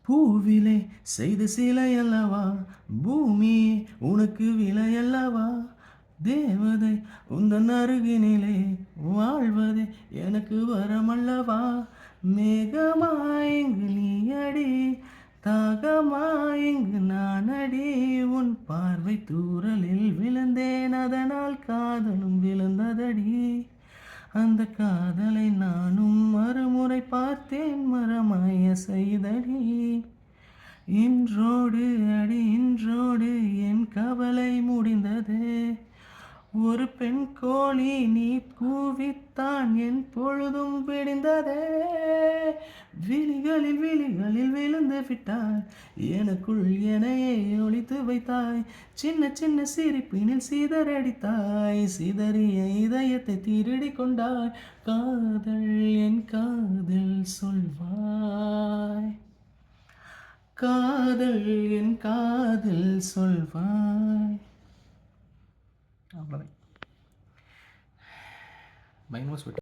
பூவிலே செய்த சிலையல்லவா பூமி உனக்கு விலையல்லவா தேவதை உந்தன் அருகினிலே வாழ்வதே எனக்கு வரமல்லவா மேகமாயிங்கு நீயடி தாகமாயிங்கு நானடி உன் பார்வை தூரலில் விழுந்தேன் அதனால் காதலும் விழுந்ததடி அந்த காதலை நானும் மறுமுறை பார்த்தேன் மரமாய செய்தடி இன்றோடு அடி இன்றோடு என் கவலை முடிந்தது ஒரு பெண் கோழி நீ கூவித்தான் என் பொழுதும் விடிந்ததே விழிகளில் விழிகளில் விழுந்து விட்டாய் எனக்குள் எனையே ஒளித்து வைத்தாய் சின்ன சின்ன சிரிப்பினில் சிதறடித்தாய் சிதறிய இதயத்தை திருடி கொண்டாய் காதல் என் காதல் சொல்வாய் காதல் என் காதல் சொல்வாய் அவ்வளோதான் பயங்கரமாக